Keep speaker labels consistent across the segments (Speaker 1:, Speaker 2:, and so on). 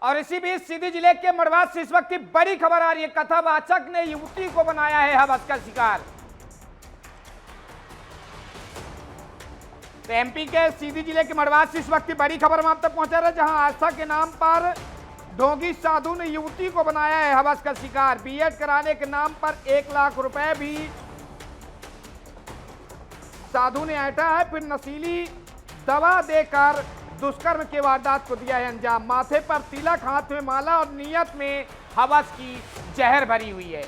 Speaker 1: और इसी बीच सीधी जिले के मड़वा से इस वक्त की बड़ी खबर आ रही है। कथावाचक ने युवती को बनाया है हवस का शिकार। तो एमपी के सीधी जिले के मड़वा से इस वक्त की बड़ी खबर हम आप तक पहुंचा रहे हैं, जहां आस्था के नाम पर ढोंगी साधु ने युवती को बनाया है हवस का शिकार। बीएड कराने के नाम पर 1 लाख रुपए भी साधु ने ऐंठा है, फिर नशीली दवा देकर दुष्कर्म के वारदात को दिया है अंजाम। माथे पर तिलक, हाथ में माला और नियत में हवस की जहर भरी हुई है।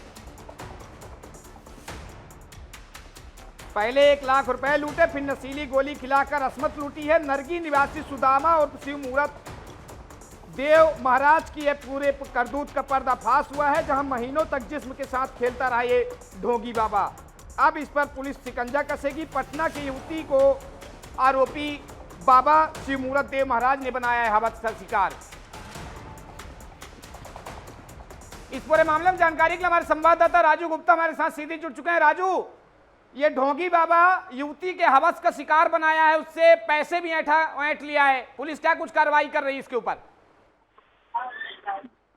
Speaker 1: पहले 1 लाख रुपए लूटे, फिर नशीली गोली खिलाकर असमत लूटी है। नरगी निवासी सुदामा और शिव मूरत देव महाराज की पूरे करतूत का पर्दाफाश हुआ है, जहां महीनों तक जिस्म के साथ खेलता रहा ये ढोंगी बाबा। अब इस पर पुलिस शिकंजा कसेगी। पटना की युवती को आरोपी बाबा शिव मूरत देव महाराज ने बनाया है हवस का शिकार। इस पूरे मामले में जानकारी के लिए हमारे संवाददाता राजू गुप्ता हमारे साथ सीधे जुड़ चुके हैं। राजू, ये ढोंगी बाबा युवती के हवस का शिकार बनाया है, उससे पैसे भी ऐंठ लिया है। पुलिस क्या कुछ कार्रवाई कर रही है इसके ऊपर?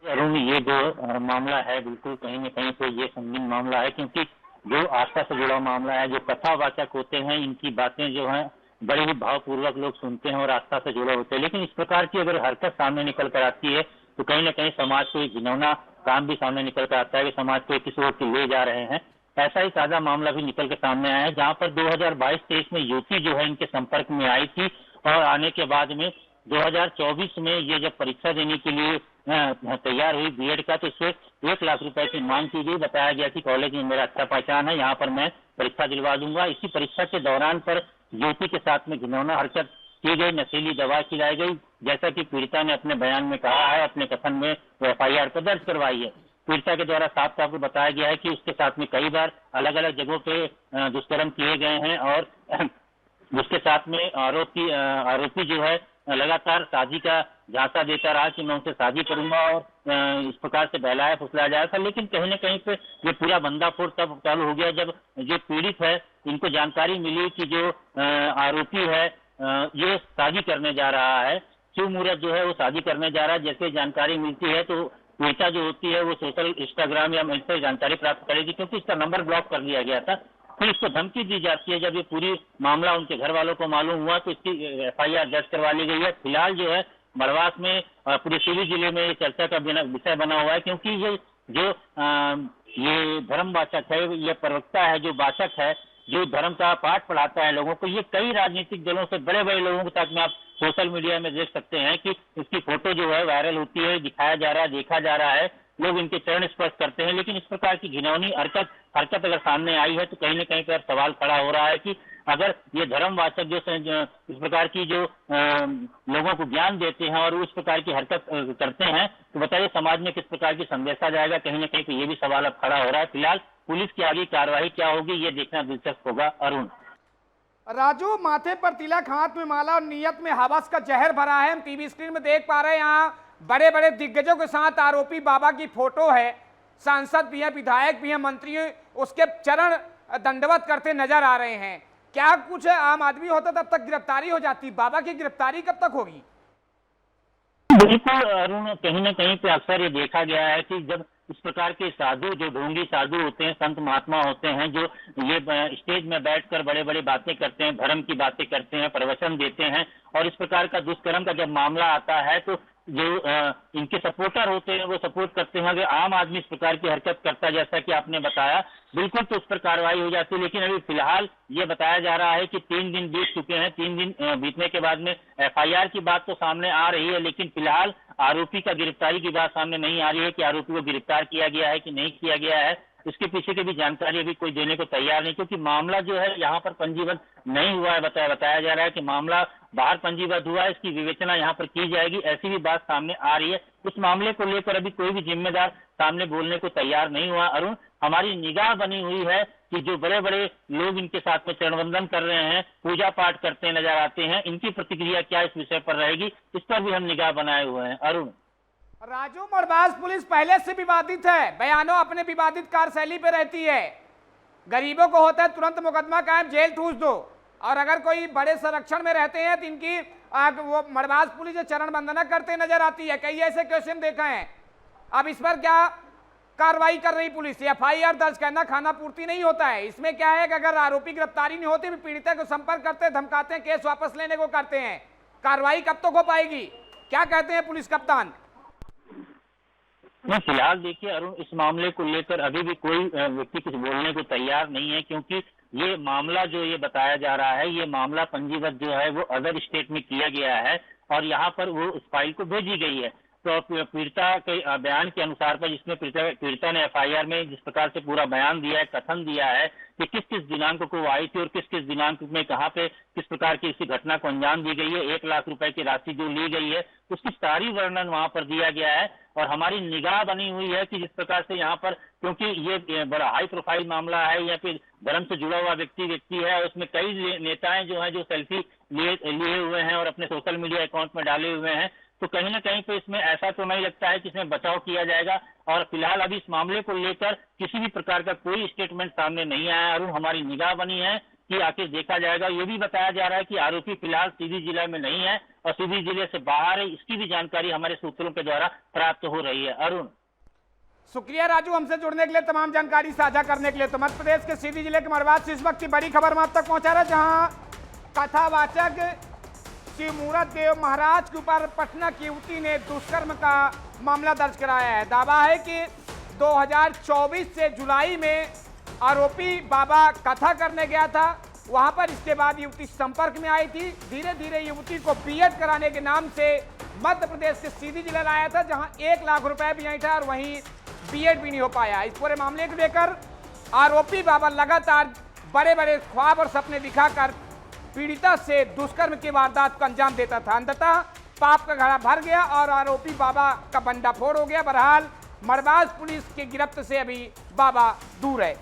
Speaker 2: अरुण, ये जो मामला है बिल्कुल कहीं न कहीं से ये संगीन मामला है, क्योंकि जो आस्था से जुड़ा मामला है, जो कथावाचक होते हैं, इनकी बातें जो हैं बड़े ही भावपूर्वक लोग सुनते हैं और आस्था से जुड़े होते हैं। लेकिन इस प्रकार की अगर हरकत सामने निकल कर आती है तो कहीं न कहीं समाज को एक घिनौना काम भी सामने निकल कर आता है कि समाज को किसी ओर ले जा रहे हैं। ऐसा ही ताजा मामला भी निकल कर सामने आया है, जहाँ पर 2022-23 में युवती जो है इनके संपर्क में आई थी और आने के बाद में 2024 में ये जब परीक्षा देने के लिए तैयार हुई बीएड का, तो इससे 1 लाख रुपए की मांग की गई। बताया गया कि कॉलेज में मेरा अच्छा पहचान है, यहाँ पर मैं परीक्षा दिलवा दूंगा। इसी परीक्षा के दौरान पर युवती के साथ में घिनौना हरकत की गई, नशीली दवा खिलाई गई, जैसा कि पीड़िता ने अपने बयान में कहा है, अपने कथन में एफआईआर को दर्ज करवाई है। पीड़िता के द्वारा साफ तौर पर बताया गया है कि उसके साथ में कई बार अलग अलग जगहों पे दुष्कर्म किए गए हैं और उसके साथ में आरोपी जो है लगातार शादी का झांसा देता रहा कि मैं उनसे शादी करूंगा और इस प्रकार से बहलाया फुसलाया जा रहा था। लेकिन कहीं न कहीं पे ये पूरा बंदाफोड़ तब चालू हो गया जब जो पीड़ित है इनको जानकारी मिली कि जो आरोपी है ये शादी करने जा रहा है, शिव मूरत जो है वो शादी करने जा रहा है। जैसे जानकारी मिलती है तो पीड़िता जो होती है वो सोशल इंस्टाग्राम या मेल से जानकारी प्राप्त करेगी, क्योंकि इसका नंबर ब्लॉक कर दिया गया था। फिर इसको धमकी दी जाती है। जब ये पूरी मामला उनके घर वालों को मालूम हुआ तो इसकी एफआईआर दर्ज करवा ली गई है। फिलहाल जो है मड़वास में पूरे सीधी जिले में चर्चा का विषय बना हुआ है, क्योंकि ये जो ये धर्मवाचक है, ये प्रवक्ता है, जो वाचक है, जो धर्म का पाठ पढ़ाता है लोगों को, ये कई राजनीतिक दलों से बड़े बड़े लोगों तक में आप सोशल मीडिया में देख सकते हैं कि इसकी फोटो जो है वायरल होती है, दिखाया जा रहा है, देखा जा रहा है, लोग इनके चरण स्पर्श करते हैं। लेकिन इस प्रकार की घिनौनी हरकत अगर सामने आई है तो कहीं न कहीं पर सवाल खड़ा हो रहा है कि अगर ये धर्मवाचक जो इस प्रकार की जो लोगों को ज्ञान देते हैं और उस प्रकार की हरकत करते हैं तो बताइए समाज में किस प्रकार की संदेशा जाएगा। कहीं न कहीं तो ये भी सवाल अब खड़ा हो रहा है। फिलहाल पुलिस की आगे कार्रवाई क्या होगी ये देखना दिलचस्प होगा। अरुण।
Speaker 1: राजू, माथे पर तिलक, हाथ में माला और नियत में हवस का जहर भरा है। हम टीवी स्क्रीन में देख पा रहे हैं, यहाँ बड़े बड़े दिग्गजों के साथ आरोपी बाबा की फोटो है। सांसद भी है, विधायक भी है, मंत्री उसके चरण दंडवत करते नजर आ रहे हैं। क्या कुछ आम आदमी होता तब तक गिरफ्तारी हो जाती, बाबा की गिरफ्तारी कब तक होगी?
Speaker 2: बिल्कुल अरुण, कहीं न कहीं पे अक्सर ये देखा गया है कि जब इस प्रकार के साधु, जो ढोंगी साधु होते हैं, संत महात्मा होते हैं, जो ये स्टेज में बैठकर बड़े बड़े बातें करते हैं, धर्म की बातें करते हैं, प्रवचन देते हैं, और इस प्रकार का दुष्कर्म का जब मामला आता है तो जो इनके सपोर्टर होते हैं वो सपोर्ट करते हैं। अगर आम आदमी इस प्रकार की हरकत करता है जैसा कि आपने बताया, बिल्कुल तो उस पर कार्रवाई हो जाती है। लेकिन अभी फिलहाल ये बताया जा रहा है कि 3 दिन बीत चुके हैं। 3 दिन बीतने के बाद में एफआईआर की बात तो सामने आ रही है, लेकिन फिलहाल आरोपी का गिरफ्तारी की बात सामने नहीं आ रही है कि आरोपी को गिरफ्तार किया गया है कि नहीं किया गया है। इसके पीछे की भी जानकारी अभी कोई देने को तैयार नहीं, क्योंकि मामला जो है यहाँ पर पंजीबद्ध नहीं हुआ है। बताया जा रहा है कि मामला बाहर पंजीबद्ध हुआ है, इसकी विवेचना यहाँ पर की जाएगी, ऐसी भी बात सामने आ रही है। उस मामले को लेकर अभी कोई भी जिम्मेदार सामने बोलने को तैयार नहीं हुआ। अरुण, हमारी निगाह बनी हुई है कि जो बड़े बड़े लोग इनके साथ में चरणवंदन कर रहे हैं, पूजा पाठ करते नजर आते हैं, इनकी प्रतिक्रिया क्या इस विषय पर रहेगी, इस पर भी हम निगाह बनाए हुए हैं। अरुण।
Speaker 1: राजू, मड़वास पुलिस पहले से विवादित है, बयानों अपने विवादित कार्यशैली पे रहती है। गरीबों को होता है तुरंत मुकदमा कायम, जेल ठूस दो, और अगर कोई बड़े संरक्षण में रहते हैं तो इनकी वो मड़वास पुलिस जो चरण वंदना करते नजर आती है, कई ऐसे क्वेश्चन देखा है। अब इस पर क्या कार्रवाई कर रही पुलिस? एफआईआर दर्ज करना खाना पूर्ति नहीं होता है। इसमें क्या है कि अगर आरोपी गिरफ्तारी नहीं होती, पीड़िता को संपर्क करते हैं, धमकाते हैं, केस वापस लेने को करते हैं। कार्रवाई कब तक हो पाएगी, क्या कहते हैं पुलिस कप्तान?
Speaker 2: नहीं, फिलहाल देखिए अरुण, इस मामले को लेकर अभी भी कोई व्यक्ति कुछ बोलने को तैयार नहीं है, क्योंकि ये मामला जो ये बताया जा रहा है, ये मामला पंजीबद्ध जो है वो अदर स्टेट में किया गया है और यहाँ पर वो इस फाइल को भेजी गई है। तो पीड़िता के बयान के अनुसार पर, जिसमें पीड़िता ने एफआईआर में जिस प्रकार से पूरा बयान दिया है, कथन दिया है कि किस किस दिनांक को आई थी और किस किस दिनांक में कहाँ पे किस प्रकार की इसी घटना को अंजाम दी गई है, 1 लाख रुपए की राशि जो ली गई है, उसकी सारी वर्णन वहां पर दिया गया है। और हमारी निगाह बनी हुई है कि जिस प्रकार से यहाँ पर, क्योंकि ये बड़ा हाई प्रोफाइल मामला है या फिर धर्म से जुड़ा हुआ व्यक्ति है, उसमें कई नेताएं जो हैं जो सेल्फी लिए हुए हैं और अपने सोशल मीडिया अकाउंट में डाले हुए हैं, तो कहीं ना कहीं पे इसमें ऐसा तो नहीं लगता है कि इसमें बचाव किया जाएगा। और फिलहाल अभी इस मामले को लेकर किसी भी प्रकार का कोई स्टेटमेंट सामने नहीं आया और हमारी निगाह बनी है कि आखिर देखा जाएगा। ये भी बताया जा रहा है कि आरोपी फिलहाल सीधी जिले में नहीं है और सीधी जिले से बाहर है, इसकी भी जानकारी हमारे सूत्रों के द्वारा प्राप्त हो रही है। अरुण,
Speaker 1: शुक्रिया राजू, हमसे जुड़ने के लिए, तमाम जानकारी साझा करने के लिए। तो मध्य प्रदेश के सीधी जिले के मड़वास से इस वक्त की बड़ी खबर हम आप तक पहुंचा रहे, जहां कथावाचक शिव मूरत देव महाराज के ऊपर पटना की युवती ने दुष्कर्म का मामला दर्ज कराया है। दावा है कि 2024 से जुलाई में आरोपी बाबा कथा करने गया था, वहां पर इसके बाद युवती संपर्क में आई थी। धीरे धीरे युवती को बीएड कराने के नाम से मध्य प्रदेश के सीधी जिले लाया था, जहां 1 लाख रुपए भी नहीं था और वहीं बीएड भी नहीं हो पाया। इस पूरे मामले को लेकर आरोपी बाबा लगातार बड़े बड़े ख्वाब और सपने दिखाकर पीड़िता से दुष्कर्म की वारदात को अंजाम देता था। अंततः पाप का घड़ा भर गया और आरोपी बाबा का भंडाफोड़ हो गया। बहरहाल मड़वास पुलिस की गिरफ्त से अभी बाबा दूर है।